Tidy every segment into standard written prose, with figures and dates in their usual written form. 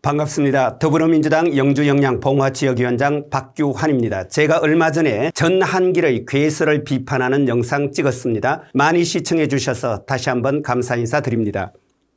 반갑습니다. 더불어민주당 영주영양봉화지역위원장 박규환입니다. 제가 얼마 전에 전한길의 괴설을 비판하는 영상 찍었습니다. 많이 시청해 주셔서 다시 한번 감사 인사드립니다.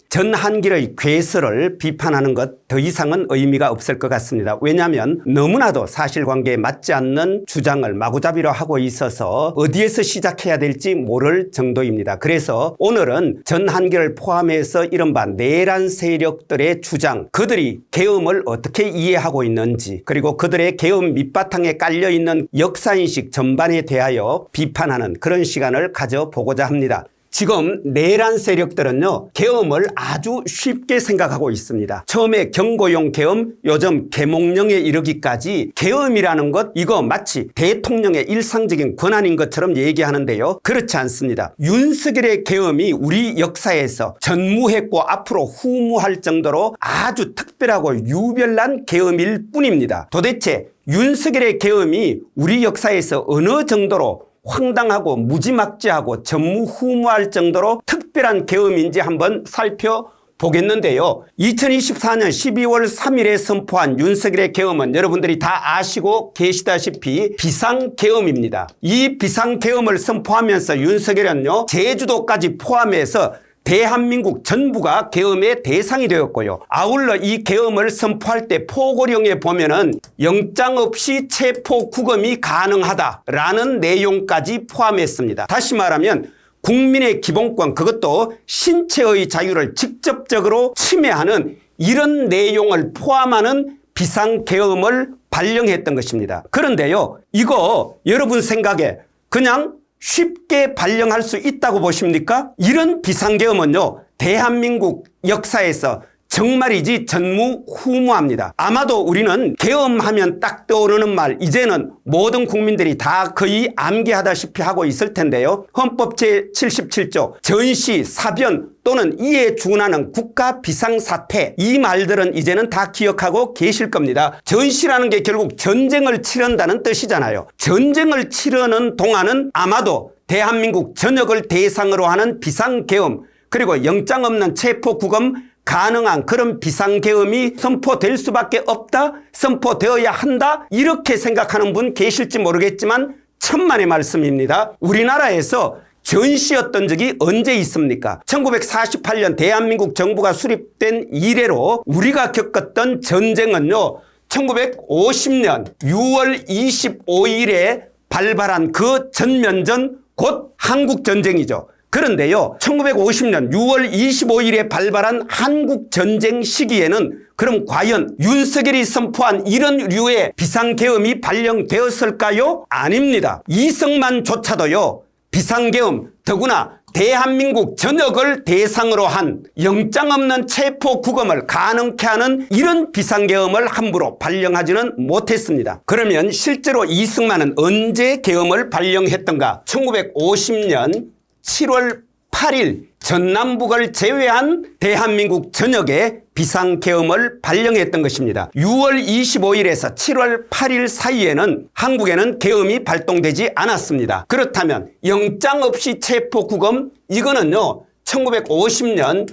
전한길의 괴설을 비판하는 것 더 이상은 의미가 없을 것 같습니다. 왜냐하면 너무나도 사실관계에 맞지 않는 주장을 마구잡이로 하고 있어서 어디에서 시작해야 될지 모를 정도입니다. 그래서 오늘은 전한길을 포함해서 이른바 내란 세력들의 주장, 그들이 계엄을 어떻게 이해하고 있는지, 그리고 그들의 계엄 밑바탕에 깔려있는 역사인식 전반에 대하여 비판하는 그런 시간을 가져보고자 합니다. 지금 내란 세력들은요, 계엄을 아주 쉽게 생각하고 있습니다. 처음에 경고용 계엄, 요즘 계몽령에 이르기까지 계엄이라는 것, 이거 마치 대통령의 일상적인 권한인 것처럼 얘기하는데요. 그렇지 않습니다. 윤석열의 계엄이 우리 역사에서 전무했고 앞으로 후무할 정도로 아주 특별하고 유별난 계엄일 뿐입니다. 도대체 윤석열의 계엄이 우리 역사에서 어느 정도로 황당하고 무지막지하고 전무후무할 정도로 특별한 계엄인지 한번 살펴보겠는데요. 2024년 12월 3일에 선포한 윤석열의 계엄은 여러분들이 다 아시고 계시다시피 비상계엄입니다. 이 비상계엄을 선포하면서 윤석열은요, 제주도까지 포함해서 대한민국 전부가 계엄의 대상이 되었고요. 아울러 이 계엄을 선포할 때 포고령에 보면은 영장 없이 체포 구금이 가능하다라는 내용까지 포함했습니다. 다시 말하면 국민의 기본권, 그것도 신체의 자유를 직접적으로 침해하는 이런 내용을 포함하는 비상계엄을 발령했던 것입니다. 그런데요, 이거 여러분 생각에 그냥 쉽게 발령할 수 있다고 보십니까? 이런 비상계엄은요, 대한민국 역사에서 정말이지 전무후무합니다. 아마도 우리는 계엄하면 딱 떠오르는 말, 이제는 모든 국민들이 다 거의 암기하다시피 하고 있을 텐데요. 헌법 제77조 전시, 사변 또는 이에 준하는 국가 비상사태, 이 말들은 이제는 다 기억하고 계실 겁니다. 전시라는 게 결국 전쟁을 치른다는 뜻이잖아요. 전쟁을 치르는 동안은 아마도 대한민국 전역을 대상으로 하는 비상계엄, 그리고 영장 없는 체포구금 가능한 그런 비상계엄이 선포될 수밖에 없다, 선포되어야 한다, 이렇게 생각하는 분 계실지 모르겠지만 천만의 말씀입니다. 우리나라에서 전시였던 적이 언제 있습니까? 1948년 대한민국 정부가 수립된 이래로 우리가 겪었던 전쟁은요, 1950년 6월 25일에 발발한 그 전면전, 곧 한국전쟁이죠. 그런데요, 1950년 6월 25일에 발발한 한국전쟁 시기에는 그럼 과연 윤석열이 선포한 이런 류의 비상계엄이 발령되었을까요? 아닙니다. 이승만조차도요, 비상계엄, 더구나 대한민국 전역을 대상으로 한 영장 없는 체포구금을 가능케 하는 이런 비상계엄을 함부로 발령하지는 못했습니다. 그러면 실제로 이승만은 언제 계엄을 발령했던가? 1950년 7월 8일 전남북을 제외한 대한민국 전역에 비상계엄을 발령했던 것입니다. 6월 25일에서 7월 8일 사이에는 한국에는 계엄이 발동되지 않았습니다. 그렇다면 영장 없이 체포구금, 이거는요, 1950년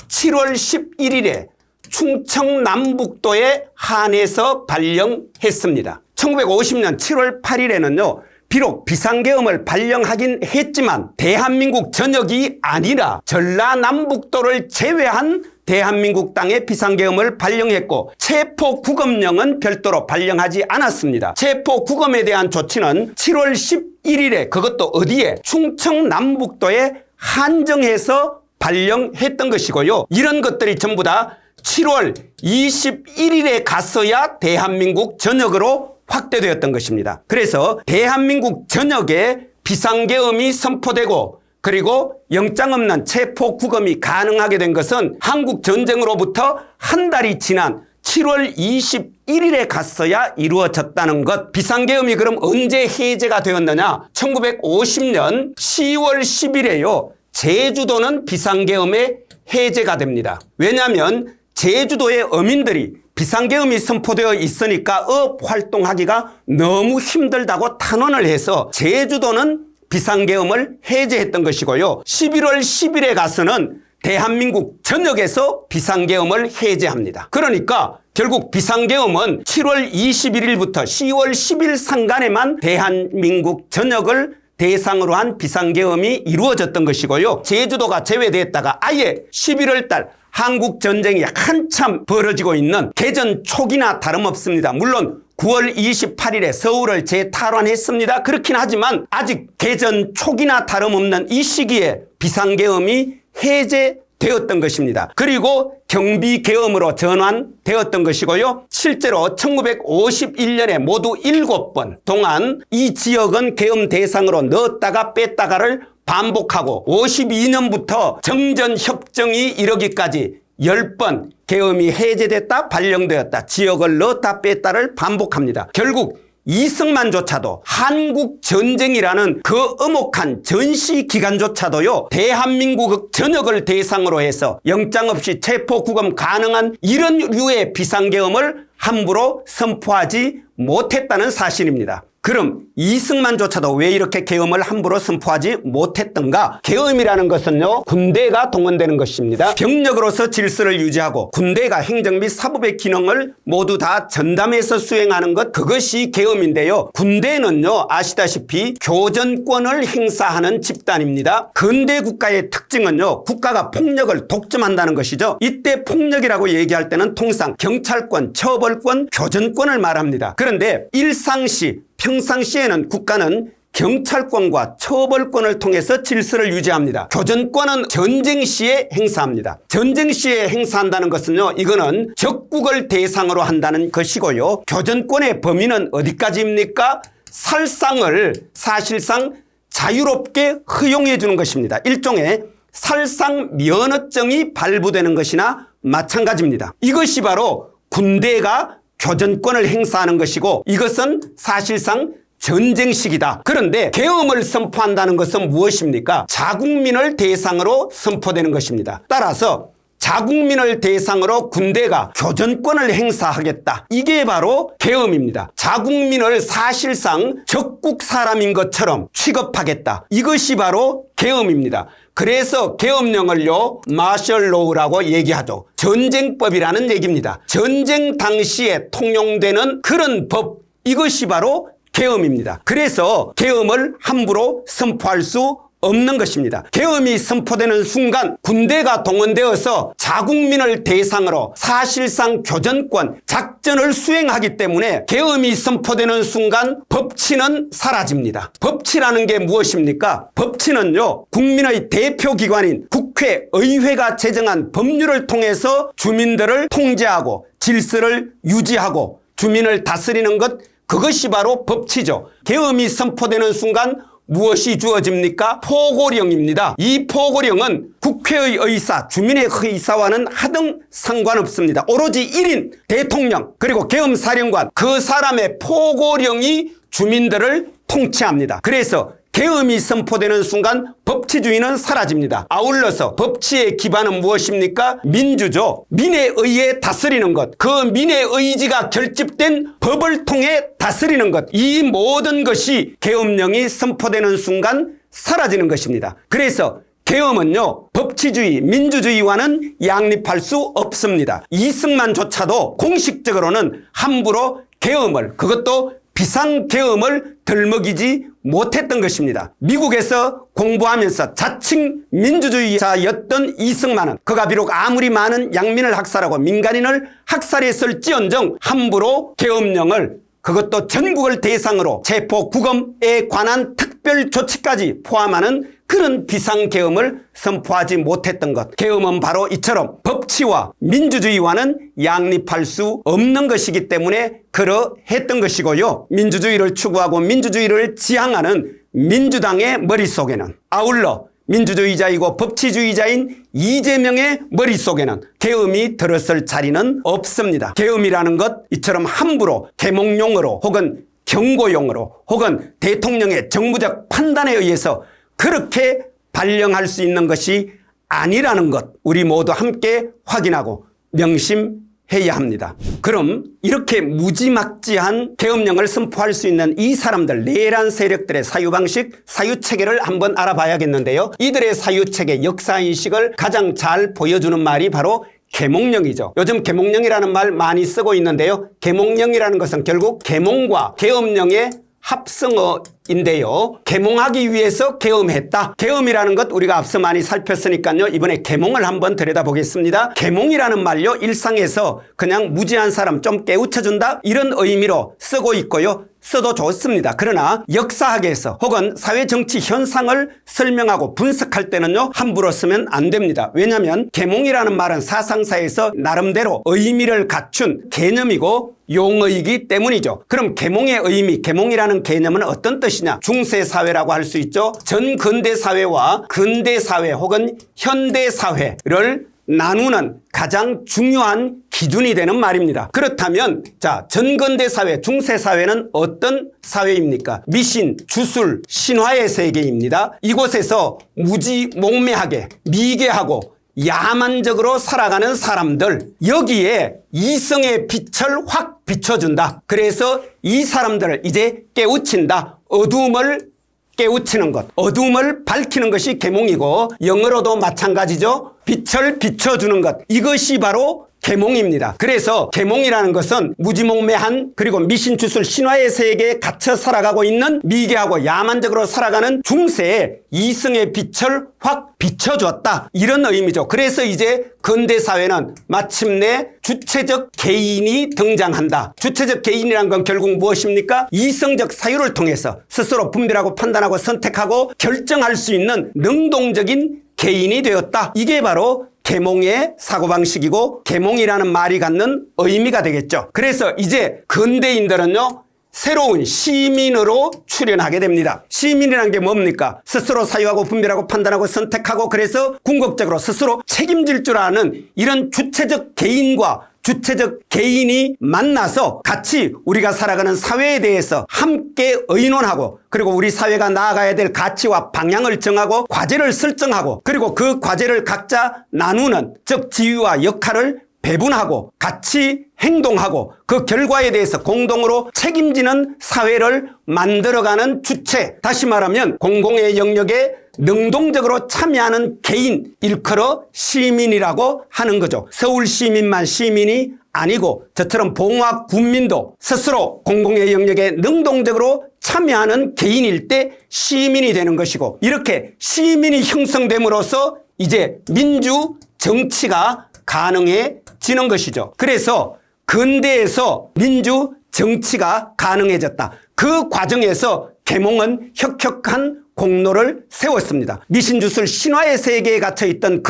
7월 11일에 충청 남북도에 한해서 발령했습니다. 1950년 7월 8일에는요, 비록 비상계엄을 발령하긴 했지만 대한민국 전역이 아니라 전라남북도를 제외한 대한민국 땅에 비상계엄을 발령했고, 체포구금령은 별도로 발령하지 않았습니다. 체포구금에 대한 조치는 7월 11일에 그것도 어디에? 충청남북도에 한정해서 발령했던 것이고요. 이런 것들이 전부 다 7월 21일에 갔어야 대한민국 전역으로 확대되었던 것입니다. 그래서 대한민국 전역에 비상계엄이 선포되고, 그리고 영장 없는 체포구금이 가능하게 된 것은 한국전쟁으로부터 한 달이 지난 7월 21일에 갔어야 이루어졌다는 것. 비상계엄이 그럼 언제 해제가 되었느냐? 1950년 10월 10일에요. 제주도는 비상계엄에 해제가 됩니다. 왜냐하면 제주도의 어민들이 비상계엄이 선포되어 있으니까 업 활동하기가 너무 힘들다고 탄원을 해서 제주도는 비상계엄을 해제했던 것이고요. 11월 10일에 가서는 대한민국 전역에서 비상계엄을 해제합니다. 그러니까 결국 비상계엄은 7월 21일부터 10월 10일 상간에만 대한민국 전역을 대상으로 한 비상계엄이 이루어졌던 것이고요. 제주도가 제외됐다가 아예 11월 달 한국 전쟁이 한참 벌어지고 있는 개전 초기나 다름없습니다. 물론 9월 28일에 서울을 재탈환했습니다. 그렇긴 하지만 아직 개전 초기나 다름없는 이 시기에 비상계엄이 해제되었던 것입니다. 그리고 경비계엄으로 전환되었던 것이고요. 실제로 1951년에 모두 7번 동안 이 지역은 계엄 대상으로 넣었다가 뺐다가를 반복하고 52년부터 정전협정이 이르기까지 10번 계엄이 해제됐다 발령되었다 지역을 넣었다 뺐다를 반복합니다. 결국 이승만조차도 한국전쟁이라는 그 엄혹한 전시기간조차도요 대한민국 전역을 대상으로 해서 영장 없이 체포구금 가능한 이런 류의 비상계엄을 함부로 선포하지 못했다는 사실입니다. 그럼 이승만조차도 왜 이렇게 계엄을 함부로 선포하지 못했던가? 계엄이라는 것은요 군대가 동원되는 것입니다. 병력으로서 질서를 유지하고 군대가 행정 및 사법의 기능을 모두 다 전담해서 수행하는 것, 그것이 계엄인데요. 군대는요 아시다시피 교전권을 행사하는 집단입니다. 근대 국가의 특징은요 국가가 폭력을 독점한다는 것이죠. 이때 폭력이라고 얘기할 때는 통상 경찰권, 처벌권, 교전권을 말합니다. 그런데 일상시 평상시에는 국가는 경찰권과 처벌권을 통해서 질서를 유지합니다. 교전권은 전쟁 시에 행사합니다. 전쟁 시에 행사한다는 것은요 이거는 적국을 대상으로 한다는 것이고요. 교전권의 범위는 어디까지입니까? 살상을 사실상 자유롭게 허용해 주는 것입니다. 일종의 살상 면허증이 발부되는 것이나 마찬가지입니다. 이것이 바로 군대가 교전권을 행사하는 것이고 이것은 사실상 전쟁식이다. 그런데 계엄을 선포한다는 것은 무엇입니까? 자국민을 대상으로 선포되는 것입니다. 따라서 자국민을 대상으로 군대가 교전권을 행사하겠다. 이게 바로 계엄입니다. 자국민을 사실상 적국 사람인 것처럼 취급하겠다. 이것이 바로 계엄입니다. 그래서 계엄령을요 마셜로우라고 얘기하죠. 전쟁법이라는 얘기입니다. 전쟁 당시에 통용되는 그런 법, 이것이 바로 계엄입니다. 그래서 계엄을 함부로 선포할 수 없는 것입니다. 계엄이 선포되는 순간 군대가 동원되어서 자국민을 대상으로 사실상 교전권, 작전을 수행하기 때문에 계엄이 선포되는 순간 법치는 사라집니다. 법치라는 게 무엇입니까? 법치는요 국민의 대표기관인 국회, 의회가 제정한 법률을 통해서 주민들을 통제하고 질서를 유지하고 주민을 다스리는 것, 그것이 바로 법치죠. 계엄이 선포되는 순간 무엇이 주어집니까? 포고령입니다. 이 포고령은 국회의 의사, 주민의 의사와는 하등 상관없습니다. 오로지 1인 대통령 그리고 계엄사령관, 그 사람의 포고령이 주민들을 통치합니다. 그래서 계엄이 선포되는 순간 법치주의는 사라집니다. 아울러서 법치의 기반은 무엇입니까? 민주죠. 민에 의해 다스리는 것, 그 민의 의지가 결집된 법을 통해 다스리는 것, 이 모든 것이 계엄령이 선포되는 순간 사라지는 것입니다. 그래서 계엄은요 법치주의, 민주주의와는 양립할 수 없습니다. 이승만조차도 공식적으로는 함부로 계엄을, 그것도 비상계엄을 들먹이지 못했던 것입니다. 미국에서 공부하면서 자칭 민주주의자였던 이승만은 그가 비록 아무리 많은 양민을 학살하고 민간인을 학살했을지언정 함부로 계엄령을, 그것도 전국을 대상으로 체포 구금에 관한 특별 조치까지 포함하는 그런 비상계엄을 선포하지 못했던 것. 계엄은 바로 이처럼 법치와 민주주의와는 양립할 수 없는 것이기 때문에 그러했던 것이고요. 민주주의를 추구하고 민주주의를 지향하는 민주당의 머릿속에는, 아울러 민주주의자이고 법치주의자인 이재명의 머릿속에는 계엄이 들었을 자리는 없습니다. 계엄이라는 것, 이처럼 함부로 계몽용어로 혹은 경고용어로 혹은 대통령의 정무적 판단에 의해서 그렇게 발령할 수 있는 것이 아니라는 것, 우리 모두 함께 확인하고 명심해야 합니다. 그럼 이렇게 무지막지한 계엄령을 선포할 수 있는 이 사람들, 내란 세력들의 사유방식, 사유체계를 한번 알아봐야겠는데요. 이들의 사유체계, 역사인식을 가장 잘 보여주는 말이 바로 계몽령이죠. 요즘 계몽령이라는 말 많이 쓰고 있는데요. 계몽령이라는 것은 결국 계몽과 계엄령의 합성어인데요. 계몽하기 위해서 계엄했다. 계엄이라는 것 우리가 앞서 많이 살폈으니까요. 이번에 계몽을 한번 들여다보겠습니다. 계몽이라는 말요. 일상에서 그냥 무지한 사람 좀 깨우쳐준다 이런 의미로 쓰고 있고요. 써도 좋습니다. 그러나 역사학에서 혹은 사회 정치 현상을 설명하고 분석할 때는요. 함부로 쓰면 안 됩니다. 왜냐하면 계몽이라는 말은 사상사에서 나름대로 의미를 갖춘 개념이고 용어이기 때문이죠. 그럼 계몽의 의미, 계몽이라는 개념은 어떤 뜻이냐? 중세사회라고 할 수 있죠. 전근대사회와 근대사회 혹은 현대사회를 나누는 가장 중요한 기준이 되는 말입니다. 그렇다면 자, 전근대사회, 중세사회는 어떤 사회입니까? 미신, 주술, 신화의 세계입니다. 이곳에서 무지몽매하게 미개하고 야만적으로 살아가는 사람들, 여기에 이성의 빛을 확 비춰준다. 그래서 이 사람들을 이제 깨우친다. 어두움을 깨우치는 것, 어두움을 밝히는 것이 계몽이고 영어로도 마찬가지죠. 빛을 비춰주는 것, 이것이 바로 계몽입니다. 그래서 계몽이라는 것은 무지몽매한 그리고 미신주술 신화의 세계에 갇혀 살아가고 있는 미개하고 야만적으로 살아가는 중세에 이성의 빛을 확 비춰줬다 이런 의미죠. 그래서 이제 근대사회는 마침내 주체적 개인이 등장한다. 주체적 개인이란 건 결국 무엇입니까? 이성적 사유를 통해서 스스로 분별하고 판단하고 선택하고 결정할 수 있는 능동적인 개인이 되었다. 이게 바로 계몽의 사고방식이고 계몽이라는 말이 갖는 의미가 되겠죠. 그래서 이제 근대인들은요. 새로운 시민으로 출현하게 됩니다. 시민이라는 게 뭡니까? 스스로 사유하고 분별하고 판단하고 선택하고 그래서 궁극적으로 스스로 책임질 줄 아는 이런 주체적 개인과 주체적 개인이 만나서 같이 우리가 살아가는 사회에 대해서 함께 의논하고 그리고 우리 사회가 나아가야 될 가치와 방향을 정하고 과제를 설정하고 그리고 그 과제를 각자 나누는 즉 지위와 역할을 배분하고 같이 행동하고 그 결과에 대해서 공동으로 책임지는 사회를 만들어가는 주체, 다시 말하면 공공의 영역에 능동적으로 참여하는 개인, 일컬어 시민이라고 하는 거죠. 서울 시민만 시민이 아니고 저처럼 봉화 군민도 스스로 공공의 영역에 능동적으로 참여하는 개인일 때 시민이 되는 것이고 이렇게 시민이 형성됨으로써 이제 민주 정치가 가능해지는 것이죠. 그래서 근대에서 민주 정치가 가능해졌다. 그 과정에서 계몽은 혁혁한 공로를 세웠습니다. 미신주술 신화의 세계에 갇혀있던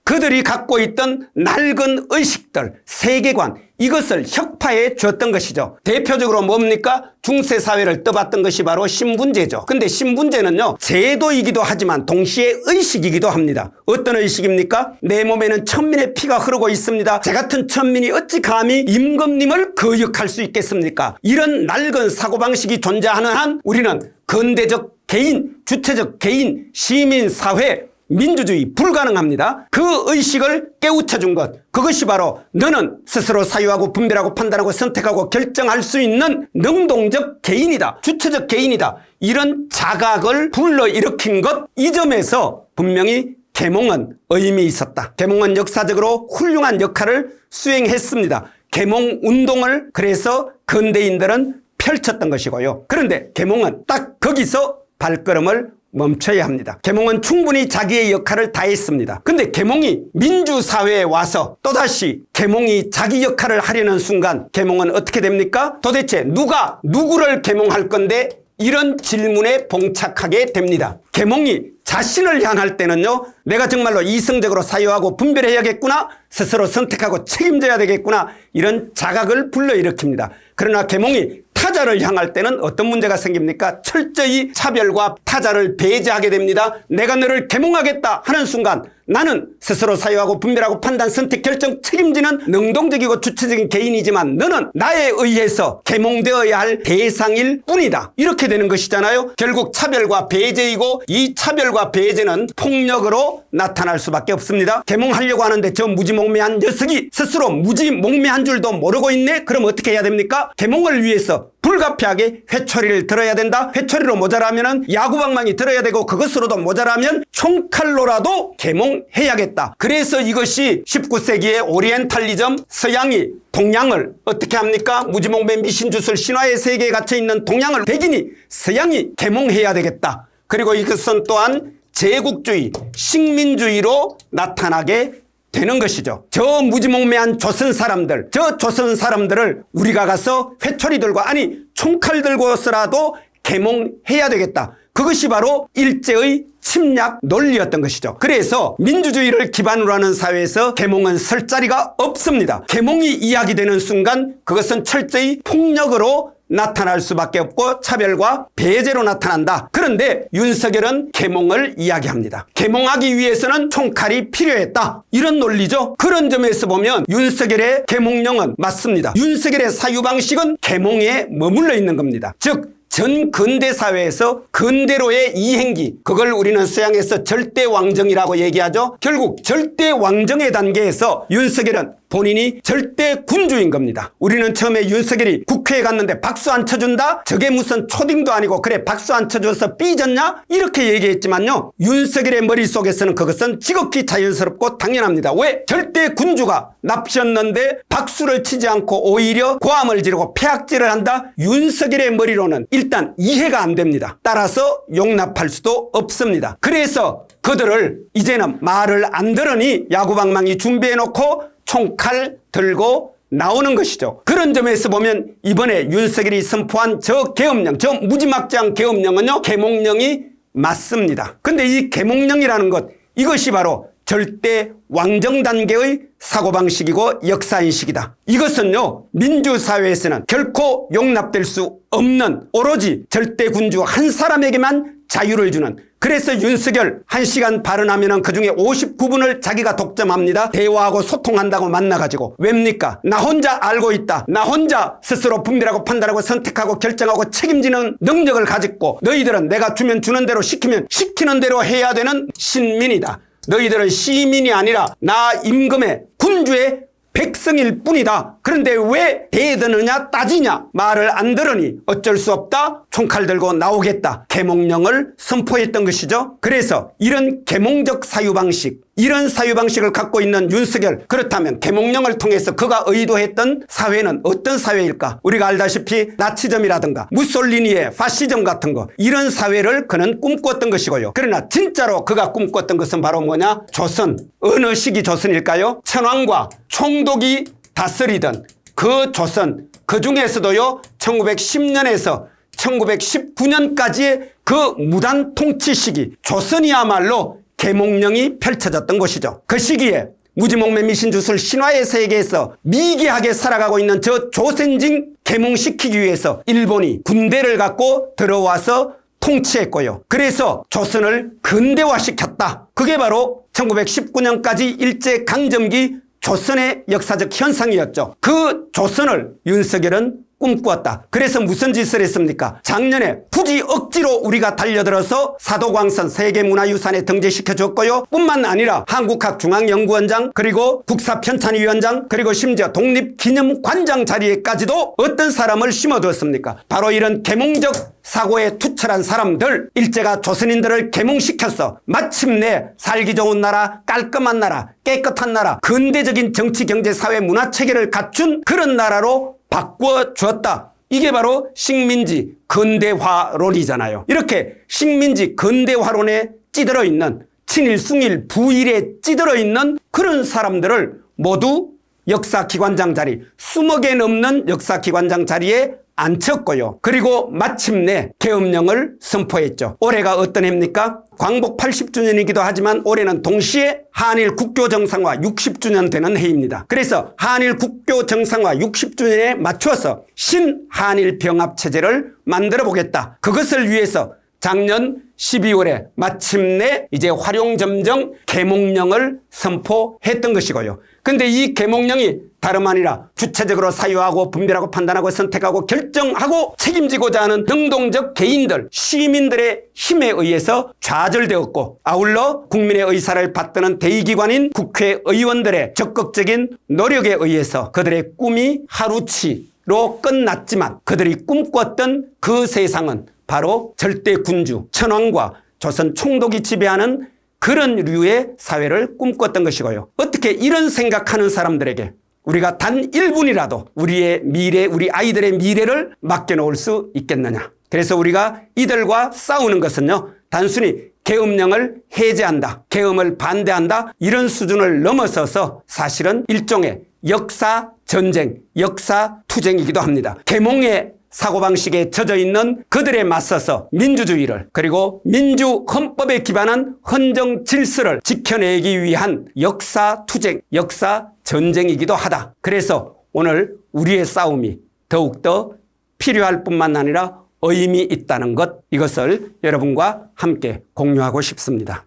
그들이 갖고 있던 낡은 의식들, 세계관 이것을 혁파해 주었던 것이죠. 대표적으로 뭡니까? 중세사회를 떠봤던 것이 바로 신분제죠. 근데 신분제는요 제도이기도 하지만 동시에 의식이기도 합니다. 어떤 의식입니까? 내 몸에는 천민의 피가 흐르고 있습니다. 제 같은 천민이 어찌 감히 임금님을 거역할 수 있겠습니까? 이런 낡은 사고방식이 존재하는 한 우리는 근대적 개인, 주체적 개인, 시민사회, 민주주의 불가능합니다. 그 의식을 깨우쳐준 것, 그것이 바로 너는 스스로 사유하고 분별하고 판단하고 선택하고 결정할 수 있는 능동적 개인이다. 주체적 개인이다. 이런 자각을 불러일으킨 것, 이 점에서 분명히 계몽은 의미 있었다. 계몽은 역사적으로 훌륭한 역할을 수행했습니다. 계몽 운동을 그래서 근대인들은 펼쳤던 것이고요. 그런데 계몽은 딱 거기서 발걸음을 멈춰야 합니다. 계몽은 충분히 자기의 역할을 다했습니다. 근데 계몽이 민주사회에 와서 또다시 계몽이 자기 역할을 하려는 순간 계몽은 어떻게 됩니까? 도대체 누가 누구를 계몽할 건데 이런 질문에 봉착하게 됩니다. 계몽이 자신을 향할 때는요 내가 정말로 이성적으로 사유하고 분별해야겠구나, 스스로 선택하고 책임져야 되겠구나, 이런 자각을 불러일으킵니다. 그러나 계몽이 타자를 향할 때는 어떤 문제가 생깁니까? 철저히 차별과 타자를 배제하게 됩니다. 내가 너를 계몽하겠다 하는 순간 나는 스스로 사유하고 분별하고 판단, 선택, 결정, 책임지는 능동적이고 주체적인 개인이지만 너는 나에 의해서 계몽되어야 할 대상일 뿐이다. 이렇게 되는 것이잖아요. 결국 차별과 배제이고 이 차별과 배제는 폭력으로 나타날 수밖에 없습니다. 계몽하려고 하는데 저 무지몽매한 녀석이 스스로 무지몽매한 줄도 모르고 있네? 그럼 어떻게 해야 됩니까? 계몽을 위해서 불가피하게 회초리를 들어야 된다. 회초리로 모자라면 야구방망이 들어야 되고 그것으로도 모자라면 총칼로라도 계몽해야겠다. 그래서 이것이 19세기의 오리엔탈리즘, 서양이 동양을 어떻게 합니까? 무지몽매 미신주술 신화의 세계에 갇혀있는 동양을 백인이 서양이 계몽해야 되겠다. 그리고 이것은 또한 제국주의, 식민주의로 나타나게 되는 것이죠. 저 무지몽매한 조선 사람들, 저 조선 사람들을 우리가 가서 회초리 들고 아니 총칼 들고서라도 계몽해야 되겠다. 그것이 바로 일제의 침략 논리였던 것이죠. 그래서 민주주의를 기반으로 하는 사회에서 계몽은 설 자리가 없습니다. 계몽이 이야기되는 순간 그것은 철저히 폭력으로 나타날 수밖에 없고 차별과 배제로 나타난다. 그런데 윤석열은 계몽을 이야기합니다. 계몽하기 위해서는 총칼이 필요했다. 이런 논리죠. 그런 점에서 보면 윤석열의 계몽령은 맞습니다. 윤석열의 사유방식은 계몽에 머물러 있는 겁니다. 즉 전 근대 사회에서 근대로의 이행기, 그걸 우리는 서양에서 절대왕정이라고 얘기하죠. 결국 절대왕정의 단계에서 윤석열은 본인이 절대 군주인 겁니다. 우리는 처음에 윤석열이 국회에 갔는데 박수 안 쳐준다? 저게 무슨 초딩도 아니고 그래 박수 안 쳐줘서 삐졌냐? 이렇게 얘기했지만요. 윤석열의 머릿속에서는 그것은 지극히 자연스럽고 당연합니다. 왜? 절대 군주가 납치였는데 박수를 치지 않고 오히려 고함을 지르고 폐악질을 한다? 윤석열의 머리로는 일단 이해가 안 됩니다. 따라서 용납할 수도 없습니다. 그래서 그들을 이제는 말을 안 들으니 야구방망이 준비해놓고 총칼 들고 나오는 것이죠. 그런 점에서 보면 이번에 윤석열이 선포한 저 계엄령, 저 무지막지한 계엄령은요, 계몽령이 맞습니다. 근데 이 계몽령이라는 것, 이것이 바로 절대 왕정 단계의 사고방식이고 역사인식이다. 이것은요, 민주사회에서는 결코 용납될 수 없는 오로지 절대 군주 한 사람에게만 자유를 주는, 그래서 윤석열 1시간 발언하면 그중에 59분을 자기가 독점합니다. 대화하고 소통한다고 만나가지고. 왜입니까? 나 혼자 알고 있다. 나 혼자 스스로 분별하고 판단하고 선택하고 결정하고 책임지는 능력을 가졌고, 너희들은 내가 주면 주는 대로 시키면 시키는 대로 해야 되는 신민이다. 너희들은 시민이 아니라 나 임금의 군주의 백성일 뿐이다. 그런데 왜 대드느냐 따지냐? 말을 안 들으니 어쩔 수 없다. 총칼 들고 나오겠다. 계몽령을 선포했던 것이죠. 그래서 이런 계몽적 사유방식, 이런 사유방식을 갖고 있는 윤석열, 그렇다면 계몽령을 통해서 그가 의도했던 사회는 어떤 사회일까? 우리가 알다시피 나치즘이라든가 무솔리니의 파시즘 같은 거, 이런 사회를 그는 꿈꿨던 것이고요. 그러나 진짜로 그가 꿈꿨던 것은 바로 뭐냐? 조선. 어느 시기 조선일까요? 천황과 총독이 다스리던 그 조선, 그 중에서도요 1910년에서 1919년까지의 그 무단 통치 시기, 조선이야말로 계몽령이 펼쳐졌던 것이죠. 그 시기에 무지몽매 미신주술 신화의 세계에서 미개하게 살아가고 있는 저 조선진 계몽시키기 위해서 일본이 군대를 갖고 들어와서 통치했고요. 그래서 조선을 근대화시켰다. 그게 바로 1919년까지 일제강점기 조선의 역사적 현상이었죠. 그 조선을 윤석열은 꿈꾸었다. 그래서 무슨 짓을 했습니까? 작년에 굳이 억지로 우리가 달려들어서 사도광선 세계문화유산에 등재시켜줬고요. 뿐만 아니라 한국학중앙연구원장, 그리고 국사편찬위원장, 그리고 심지어 독립기념관장 자리에까지도 어떤 사람을 심어두었습니까? 바로 이런 계몽적 사고에 투철한 사람들, 일제가 조선인들을 계몽시켜서 마침내 살기 좋은 나라, 깔끔한 나라, 깨끗한 나라, 근대적인 정치, 경제, 사회, 문화 체계를 갖춘 그런 나라로 바꾸어 주었다. 이게 바로 식민지 근대화론이잖아요. 이렇게 식민지 근대화론에 찌들어 있는, 친일, 숭일, 부일에 찌들어 있는 그런 사람들을 모두 역사기관장 자리, 20개 넘는 역사기관장 자리에 앉혔고요. 그리고 마침내 계엄령을 선포했죠. 올해가 어떤 해입니까? 광복 80주년이기도 하지만 올해는 동시에 한일 국교 정상화 60주년 되는 해입니다. 그래서 한일 국교 정상화 60주년에 맞춰서 신한일 병합체제를 만들어 보겠다. 그것을 위해서 작년 12월에 마침내 이제 활용점정 계몽령을 선포했던 것이고요. 근데 이 계몽령이 다름 아니라 주체적으로 사유하고 분별하고 판단하고 선택하고 결정하고 책임지고자 하는 능동적 개인들, 시민들의 힘에 의해서 좌절되었고, 아울러 국민의 의사를 받드는 대의기관인 국회의원들의 적극적인 노력에 의해서 그들의 꿈이 하루치 승리로 끝났지만 그들이 꿈꿨던 그 세상은 바로 절대 군주, 천황과 조선 총독이 지배하는 그런 류의 사회를 꿈꿨던 것이고요. 어떻게 이런 생각하는 사람들에게 우리가 단 1분이라도 우리의 미래, 우리 아이들의 미래를 맡겨놓을 수 있겠느냐. 그래서 우리가 이들과 싸우는 것은요, 단순히 계엄령을 해제한다, 계엄을 반대한다, 이런 수준을 넘어서서 사실은 일종의 역사 전쟁, 역사 투쟁이기도 합니다. 계몽의 사고방식에 젖어 있는 그들에 맞서서 민주주의를, 그리고 민주 헌법에 기반한 헌정 질서를 지켜내기 위한 역사 투쟁, 역사 전쟁이기도 하다. 그래서 오늘 우리의 싸움이 더욱더 필요할 뿐만 아니라 의미 있다는 것, 이것을 여러분과 함께 공유하고 싶습니다.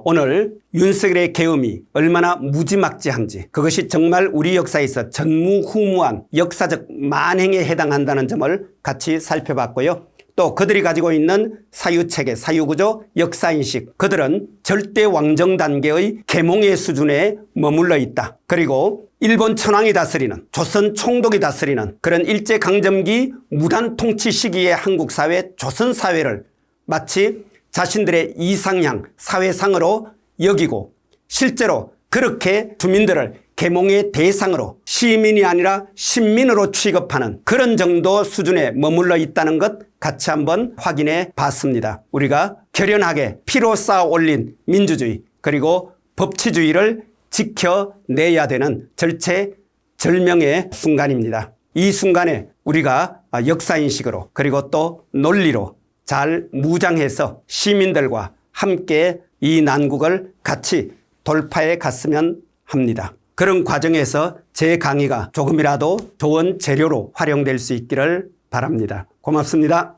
오늘 윤석열의 계엄이 얼마나 무지막지한지, 그것이 정말 우리 역사에서 전무후무한 역사적 만행에 해당한다는 점을 같이 살펴봤고요. 또 그들이 가지고 있는 사유체계, 사유구조, 역사인식, 그들은 절대 왕정 단계의 계몽의 수준에 머물러 있다. 그리고 일본 천황이 다스리는, 조선 총독이 다스리는 그런 일제강점기 무단 통치 시기의 한국 사회, 조선 사회를 마치 자신들의 이상향, 사회상으로 여기고 실제로 그렇게 주민들을 계몽의 대상으로, 시민이 아니라 신민으로 취급하는 그런 정도 수준에 머물러 있다는 것 같이 한번 확인해 봤습니다. 우리가 결연하게 피로 쌓아 올린 민주주의, 그리고 법치주의를 지켜내야 되는 절체절명의 순간입니다. 이 순간에 우리가 역사인식으로, 그리고 또 논리로 잘 무장해서 시민들과 함께 이 난국을 같이 돌파해 갔으면 합니다. 그런 과정에서 제 강의가 조금이라도 좋은 재료로 활용될 수 있기를 바랍니다. 고맙습니다.